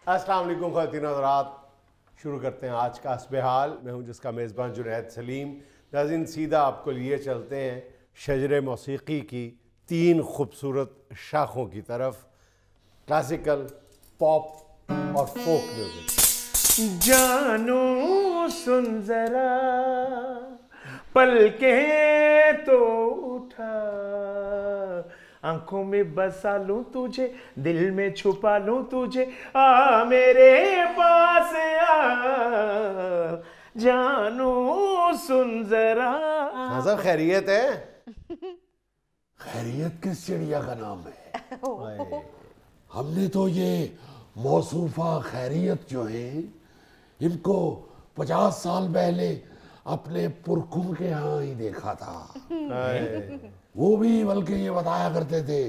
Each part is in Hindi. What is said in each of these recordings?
अस्सलाम वालेकुम ख़वातीन और हज़रात, शुरू करते हैं आज का हस्ब-ए-हाल। मैं हूं जिसका मेज़बान जुनैद सलीम। नाज़रीन, सीधा आपको लिए चलते हैं शजरे मौसीकी की 3 खूबसूरत शाखों की तरफ, क्लासिकल, पॉप और फोक म्यूजिक। जानू सुन जरा, पलके तो उठा, आंखों में बसा लूं तुझे, दिल में छुपा लूं तुझे, आ मेरे पास आ, जानू सुन जरा। हाँ साहब, खैरियत है? खैरियत किस चिड़िया का नाम है? हमने तो ये मौसूफा खैरियत जो है इनको 50 साल पहले अपने पुरखों के यहाँ ही देखा था। वो भी बल्कि ये बताया करते थे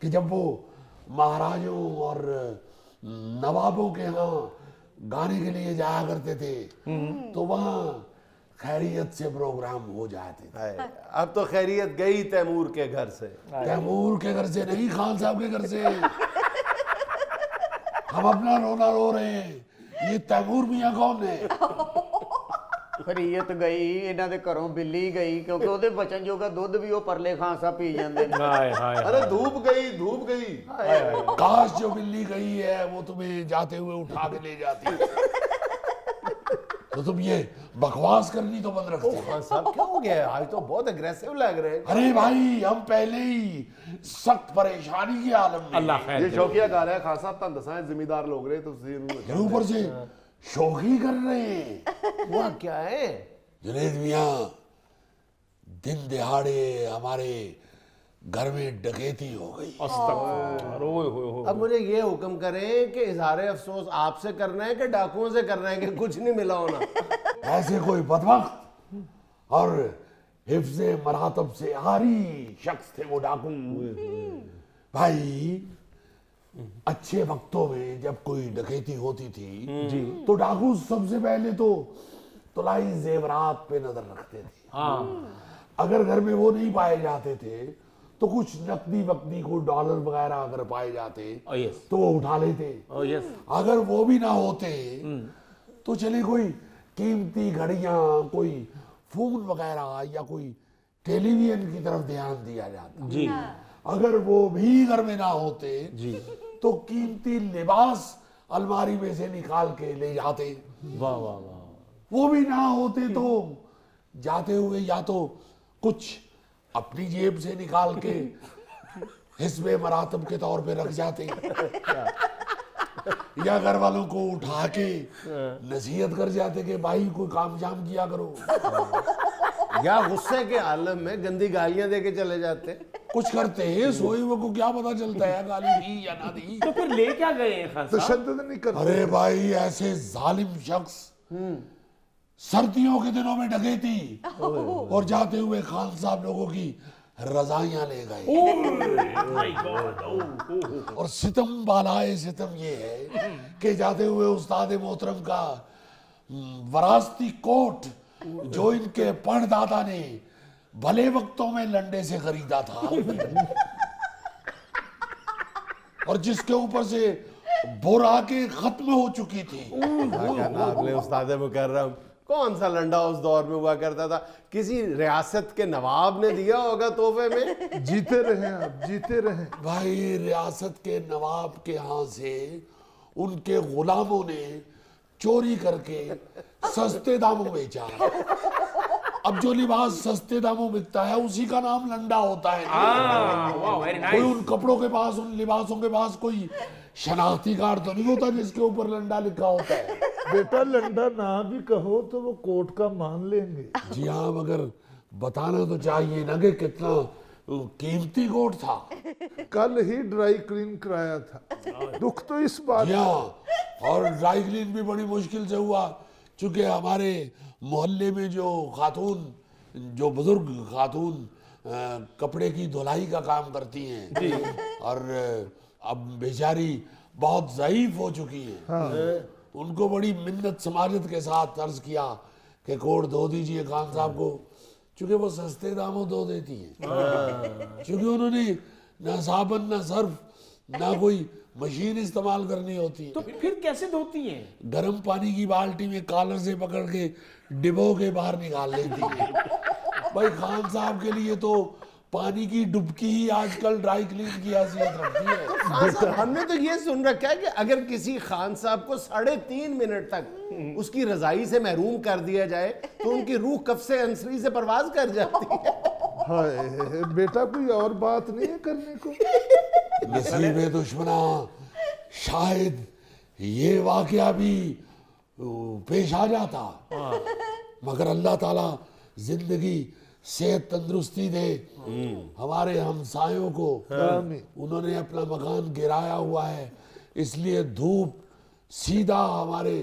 कि जब वो महाराजों और नवाबों के यहाँ गाने के लिए जाया करते थे तो वहाँ खैरियत से प्रोग्राम हो जाते थे। अब तो खैरियत गई तैमूर के घर से। तैमूर के घर से नहीं, खान साहब के घर से। हम अपना रोना रो रहे हैं, ये तैमूर मियाँ कौन है? खरीयत गई, इन्हां दे घरों बिल्ली गई, क्योंकि ਉਹਦੇ बचन जोगा दुध भी वो परले खां सा पी जाते हैं। अरे धूप गई, धूप गई। काश जो बिल्ली गई है वो तुम्हें जाते हुए उठा के ले जाती। तो तुम ये बकवास करनी तो बंद रखते हो। हाँ साहब, क्या हो गया? आज तो बहुत अग्रेसिव लग रहे हैं। अरे भाई, हम पहले ही सख्त परेशानी के आलम में। अल्लाह खैर ये शौकिया गा रहा है खासा तन दसा जिम्मेदार लोग रहे तो ऊपर से शौकी कर रहे हैं। हुआ क्या है? जुनैद मियाँ, दिन दिहाड़े हमारे घर में डकैती हो गई। अब मुझे ये हुक्म करें कि इजहार अफसोस आपसे करना है कि डाकुओं से करना है कि कुछ नहीं मिला होना? ऐसे कोई बदबख्त और हिफ्ज़े मरातब से आरी शख्स थे वो डाकू। भाई, अच्छे वक्तों में जब कोई डकैती होती थी तो डाकू सबसे पहले तो तुलाई जेवरात पे नजर रखते थे। अगर घर में वो नहीं पाए जाते थे तो कुछ नकदी वकदी को डॉलर वगैरह अगर पाए जाते तो वो उठा लेते। अगर वो भी ना होते तो चले कोई कीमती घड़ियां, कोई फोन वगैरह या कोई टेलीविजन की तरफ ध्यान दिया जाता जी। अगर वो भी घर में ना होते जी तो कीमती लिबास अलमारी में से निकाल के ले जाते। वाह वाह वाह। वो भी ना होते तो जाते हुए या तो कुछ अपनी जेब से निकाल के हिस्से मरातब के तौर पे रख जाते या घर वालों को उठा के नसीहत कर जाते कि भाई कोई काम जाम किया करो, या गुस्से के आलम में गंदी गालियां दे के चले जाते। कुछ करते हैं। सोए हुए को क्या पता चलता है गाली दी या ना दी। तो फिर ले क्या गए हैं खान साहब? तशद्दुद नहीं करते। अरे भाई, ऐसे जालिम शख्स सर्दियों के दिनों में डकैती और जाते हुए खान साहब लोगों की रजाइयां ले गए। और सितम बालाए सितम ये है कि जाते हुए उस्ताद मोहतरम का वरासती कोट जो इनके पढ़दादा ने भले वक्तों में लंडे से खरीदा था और जिसके ऊपर से बोरा के खत्म हो चुकी थी। आपने उस्ताद मुकर्रम, कौन सा लंडा उस दौर में हुआ करता था? किसी रियासत के नवाब ने दिया होगा तोहफे में। जीते रहे आप, जीते रहे। भाई, रियासत के नवाब के यहाँ से उनके गुलामों ने चोरी करके सस्ते दामों बेचा। अब जो लिबास सस्ते दामों बिकता है उसी का नाम लंडा होता है। कोई उन कपड़ों के पास, उन लिबासों के पास कोई शनाख्ती कार्ड तो नहीं होता जिसके ऊपर लंडा लिखा होता है। बेटा, लंडा ना भी कहो तो वो कोर्ट का मान लेंगे। जी हाँ, मगर बताना तो चाहिए ना कि कितना कीमती कोट था। कल ही ड्राई क्लीन कराया था। दुख तो इस बात। जी हाँ, और ड्राई क्लीन भी बड़ी मुश्किल से हुआ चूंकि हमारे मोहल्ले में जो खातून, जो बुजुर्ग खातून कपड़े की धुलाई का काम करती हैं और अब बेचारी बहुत ज़ईफ हो चुकी है। उनको बड़ी मिन्नत समाजत के साथ अर्ज किया कि कोट धो दीजिए खान साहब को, चूंकि वो सस्ते दामों धो देती हैं। चूंकि उन्होंने ना साबुन, ना सर्फ, ना कोई मशीन इस्तेमाल करनी होती है। तो फिर कैसे धोती हैं? गर्म पानी की बाल्टी में कॉलर से पकड़ के डिबो के बाहर निकाल लेती है। भाई खान साहब के लिए तो पानी की डुबकी ही आजकल ड्राई क्लीन की हैसियत रखती है। खान साहब, हमने तो ये सुन रखा है कि अगर किसी खान साहब को 3.5 मिनट तक उसकी रजाई से महरूम कर दिया जाए तो उनकी रूह कफ्से अंसरी से परवाज कर जाती है। हाय बेटा, कोई और बात नहीं है करने को? नसीब दुश्मना, शायद ये वाकया भी पेश आ जाता, मगर अल्लाह ताला जिंदगी सेहत तंदुरुस्ती दे हमारे हमसायों को। उन्होंने अपना मकान गिराया हुआ है, इसलिए धूप सीधा हमारे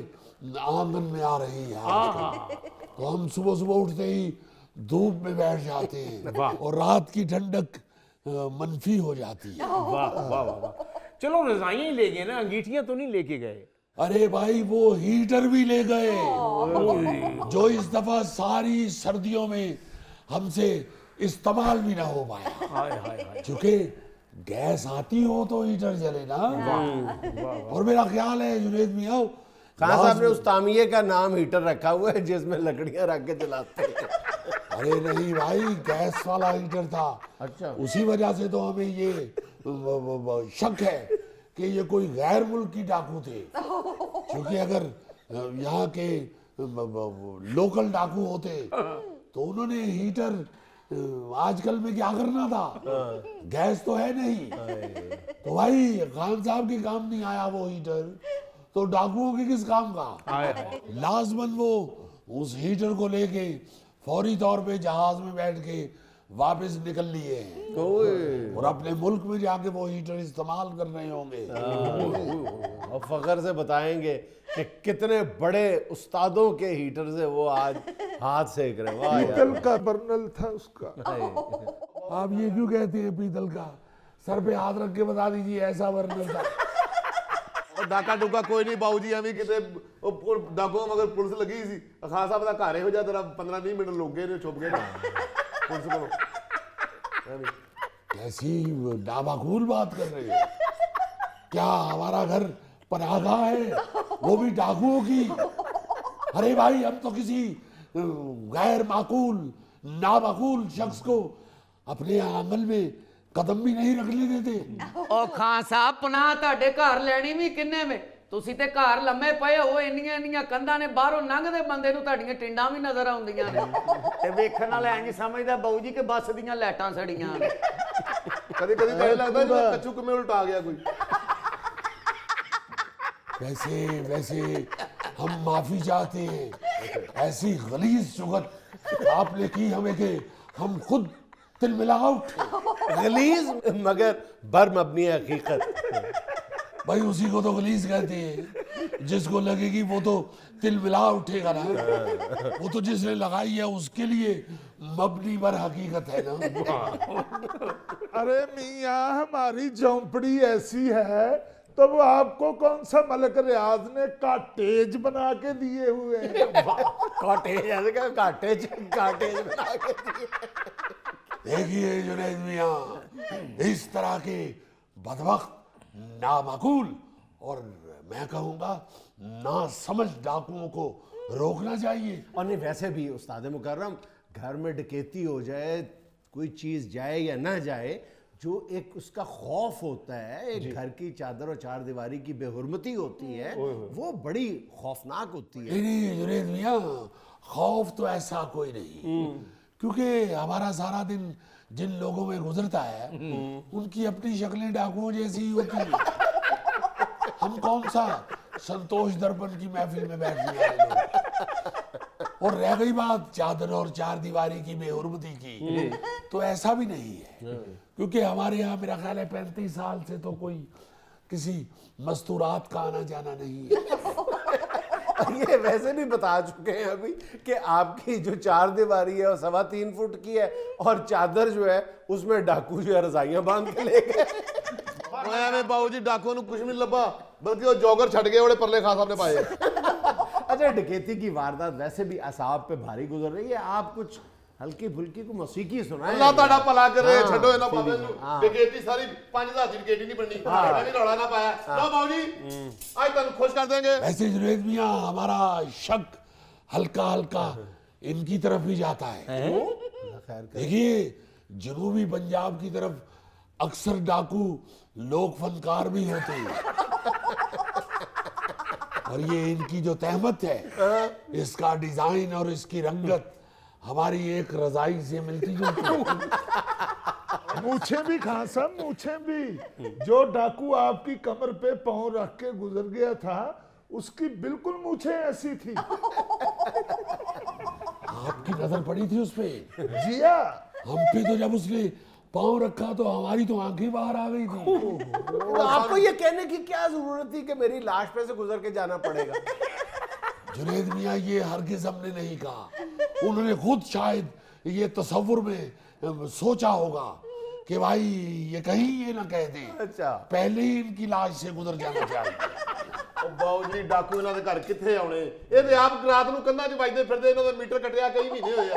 आंगन में आ रही है। तो हम सुबह सुबह उठते ही धूप में बैठ जाते हैं और रात की ठंडक मनफी हो जाती है। वाह वाह वाह। चलो रजाइयां ही ले गए ना, अंगीठियां तो नहीं लेके गए? अरे भाई वो हीटर भी ले गए जो इस दफा सारी सर्दियों में हमसे इस्तेमाल भी ना हो पाया, क्योंकि गैस आती हो तो हीटर जले ना। और मेरा ख्याल है जुनैद मियां, खान साहब ने उस तामिये का नाम हीटर रखा हुआ है जिसमें लकड़ियां रख के जलाते हैं। अरे नहीं भाई, गैस वाला हीटर था। अच्छा, उसी वजह से तो हमें ये शक है कि ये कोई गैर मुल्की डाकू थे, क्योंकि अगर यहाँ के लोकल डाकू होते तो उन्होंने हीटर आजकल में क्या करना था, गैस तो है नहीं। तो भाई खान साहब के काम नहीं आया वो हीटर, तो डाकुओं के किस काम का? लाजमन वो उस हीटर को लेके फौरी तौर पे जहाज में बैठ के वापस निकल लिए हैं और अपने मुल्क में जाके वो हीटर इस्तेमाल कर रहे होंगे और फख्र से बताएंगे कि कितने बड़े उस्तादों के हीटर से वो आज हाथ सेक रहे। वाह यार, पीतल का बर्नल था उसका। आप ये क्यों कहते हैं पीतल का? सर पे हाथ रख के बता दीजिए ऐसा बर्नल था। डाका डुका कोई नहीं बाबूजी, हमें किते डाको मगर पुलिस लगी सी। खान साहब दा घर हो जा तेरा 15-20 मिनट लोग गए छुप गए पुलिस को। कैसी नामाकूल बात कर रहे हो? क्या हमारा घर पनाहगाह है, वो भी डाकुओं की? अरे भाई, हम तो किसी गैर माकूल नामाकूल शख्स को अपने आंगन में कदम भी नहीं रखने देते। ओ खान साहब, पनाह ਤੁਹਾਡੇ ਘਰ ਲੈਣੀ ਵੀ ਕਿੰਨੇ ਵੇ? ਤੁਸੀਂ ਤੇ ਘਰ ਲੰਮੇ ਪਏ ਹੋ, ਇੰਨੀਆਂ ਇੰਨੀਆਂ ਕੰਧਾਂ ਨੇ, ਬਾਹਰੋਂ ਲੰਘਦੇ ਬੰਦੇ ਨੂੰ ਤੁਹਾਡੀਆਂ ਟਿੰਡਾਂ ਵੀ ਨਜ਼ਰ ਆਉਂਦੀਆਂ ਨੇ ਤੇ ਵੇਖਣ ਵਾਲਾ ਐਂ ਨਹੀਂ ਸਮਝਦਾ ਬਾਊ ਜੀ ਕਿ ਬੱਸ ਦੀਆਂ ਲਾਈਟਾਂ ਸੜੀਆਂ ਨੇ। कभी कभी तो लगता है कच्चू में उल्टा गया कोई। वैसे हम माफी चाहते हैं, ऐसी गलीज जुगत आपने की हमें कि हम खुद तिलमिला उठे। गलीज मगर बरमबनी हकीकत। भाई उसी को तो गलीज कहते हैं, जिसको लगेगी वो तो तिलमिला उठेगा ना। वो तो जिसने लगाई है उसके लिए मबनी बर हकीकत है ना। अरे मियाँ, हमारी झोंपड़ी ऐसी है तो वो आपको कौन सा मलक रियाज ने काटेज बना के दिए हुए हैं? कॉटेज ऐसे क्या? काटेज बना के दिए। देखिए जुनैद मियाँ, इस तरह के बदबख्त, नामाकूल और मैं कहूँगा ना समझ डाकुओं को रोकना चाहिए। और नहीं, वैसे भी उस्ताद मुकर्रम, घर में डकैती हो जाए, कोई चीज़ जाए या ना जाए, जो एक उसका खौफ होता है, एक घर की चादर और चार दीवारी की बेहुरमती होती है, वो बड़ी खौफनाक होती है। नहीं जुनैद मियाँ, खौफ तो ऐसा कोई नहीं, क्योंकि हमारा सारा दिन जिन लोगों में गुजरता है उनकी अपनी शक्लें डाकुओं जैसी ही होती हैं। हम कौन सा संतोष दर्पण की महफिल में बैठने वाले लोग। और रह गई बात चादर और चार दीवारी की बेहुरमती की, तो ऐसा भी नहीं है, क्योंकि हमारे यहाँ मेरा ख्याल है 35 साल से तो कोई किसी मस्तूरात का आना जाना नहीं है। ये वैसे भी बता चुके हैं अभी कि आपकी जो चार दीवारी है वो 3.25 फुट की है, और चादर जो है उसमें डाकू जो है रजाइयां बांध के ले गए। मैं बाबूजी डाकुओं ने कुछ नहीं लभा, बल्कि वो जॉगर छट गए बड़े परले खान साहब ने पाए। अच्छा, डकैती की वारदात वैसे भी असाब पे भारी गुजर रही है, आप कुछ हल्की फुल्की को मौसीकी सुनाए। अल्लाह ताड़ा भला करे, हाँ, छड्डो इन्हां सीधी, पावे नूं। हाँ। डकैती सारी 5000 दी डकैती नहीं बननी, मैं भी रौला ना पाया। लो बाबू जी, आज तुहानूं खुश कर देंगे। वैसे जुनैद मियां, हमारा शक हल्का हल्का इनकी तरफ भी जाता है। देखिए, जनूबी पंजाब की तरफ अक्सर डाकू लोक फनकार भी होते हैं, और ये इनकी जो तहमत है, इसका डिजाइन और इसकी रंगत हमारी एक रजाई से मिलती जुलती है। मूछें भी खान साहब, मूछें भी। जो डाकू आपकी कमर पे पांव रख के गुजर गया था, उसकी बिल्कुल मूछें ऐसी थी। आपकी नजर पड़ी थी उस पे? जिया, हम पे तो जब उसने पांव रखा तो हमारी तो आंखें बाहर आ गई थी। तो आपको ये कहने की क्या जरूरत थी कि मेरी लाश पे से गुजर के जाना पड़ेगा? जुनैद मियां, ये हरगिज़ हमने नहीं कहा। उन्होंने खुद शायद ये तसव्वुर में सोचा होगा कि भाई ये कहीं ये ना कह दें, अच्छा, पहले ही इनकी लाश से गुजर जाना चाहिए। ਉਹ ਬਾਊ ਜੀ ਡਾਕੂ ਇਹਨਾਂ ਦੇ ਘਰ ਕਿੱਥੇ ਆਉਣੇ? ਇਹ ਤੇ ਆਪ ਰਾਤ ਨੂੰ ਕੰਧਾਂ 'ਚ ਵੱਜਦੇ ਫਿਰਦੇ, ਇਹਨਾਂ ਦਾ ਮੀਟਰ ਕੱਟਿਆ ਕਈ ਮਹੀਨੇ ਹੋਏ ਆ।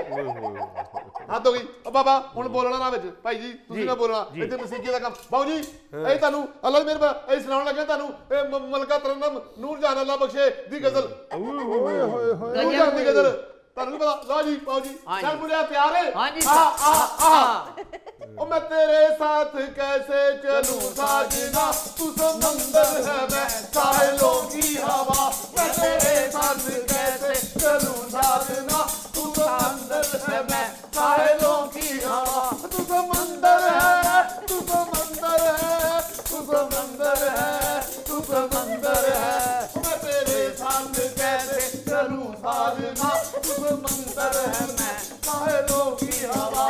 ਹੱਦ ਹੋ ਗਈ। ਉਹ ਬਾਬਾ ਹੁਣ ਬੋਲਣਾ ਨਾ ਵਿੱਚ, ਭਾਈ ਜੀ ਤੁਸੀਂ ਨਾ ਬੋਲਣਾ, ਇੱਥੇ ਮਸੀਕੀ ਦਾ ਕੰਮ। ਬਾਊ ਜੀ ਇਹ ਤੁਹਾਨੂੰ ਅੱਲਾਹ ਦੀ ਮਿਹਰਬਾਨੀ, ਇਹ ਸੁਣਾਉਣ ਲੱਗੇ ਤੁਹਾਨੂੰ ਇਹ ਮਲਕਾ ਤਰਨਮ ਨੂਰ ਜਹਾਨ ਅੱਲਾਹ ਬਖਸ਼ੇ ਦੀ ਗਜ਼ਲ। ओए होए होए। ਨੂਰ ਜਹਾਨ ਦੀ ਗਜ਼ਲ ਤੁਹਾਨੂੰ ਪਤਾ? ਲਓ ਜੀ ਬਾਊ ਜੀ, ਚੱਲ ਮੁੰਡਿਆ ਤਿਆਰ ਹੈ? हाँ जी ओ मैं तेरे साथ कैसे चलूं साजना, तू समंदर है मैं साहिलों की हवा। मैं तेरे साथ कैसे चलूं साजना, तू समंदर है मैं साहिलों की हवा। तू समंदर है, तू समंदर है, तू समंदर है, तू समंदर है। मैं तेरे साथ कैसे चलूं साजना, तू समंदर है मैं साहिलों की हवा।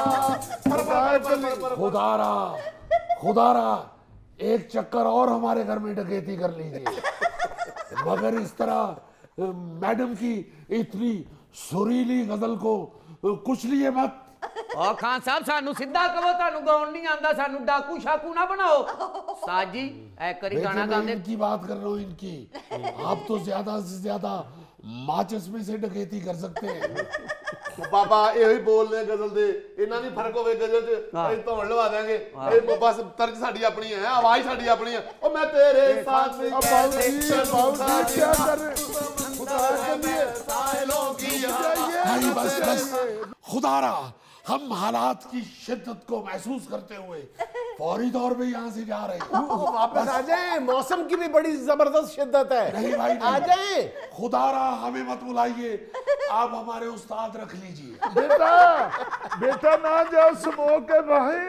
खुदारा खुदारा, एक चक्कर और हमारे घर में डकैती कर लीजिए, मगर इस तरह मैडम की इतनी सुरीली गजल को कुचलिए मत। ओ खान साहब, सानू सीधा कहो, तानू गाउन नहीं आंदा, सानू डाकू शाकू ना बनाओ। साजी ऐ करी गाना मैं गांदे। इनकी बात कर रहा हूँ, इनकी। आप तो ज्यादा से ज्यादा माचिस में से डकैती कर सकते हैं। बाबा यही बोल रहे गजल दे, इन्ना नहीं फर्क होवे गजल च, ਇਹ ਧੌਣ ਲਵਾ ਦਾਂਗੇ। ਇਹ ਬਸ ਤਰਜ ਸਾਡੀ ਆਪਣੀ ਹੈ, ਆਵਾਜ਼ ਸਾਡੀ ਆਪਣੀ ਹੈ। ਉਹ ਮੈਂ ਤੇਰੇ ਸਾਥ बाबूजी, बाबूजी क्या कर रहे? खुदा के लिए साहिलों की नहीं, बस बस खुदारा, हम हालात की शिद्दत को महसूस करते हुए फौरी तौर पे यहाँ से जा रहे हैं। वापस आ जाएं, मौसम की भी बड़ी जबरदस्त शिद्दत है। नहीं भाई, नहीं। आ जाएं। खुदारा हमें मत बुलाइए, आप हमारे उस्ताद रख लीजिए। बेटा, बेटा ना जाओ स्मोक है भाई।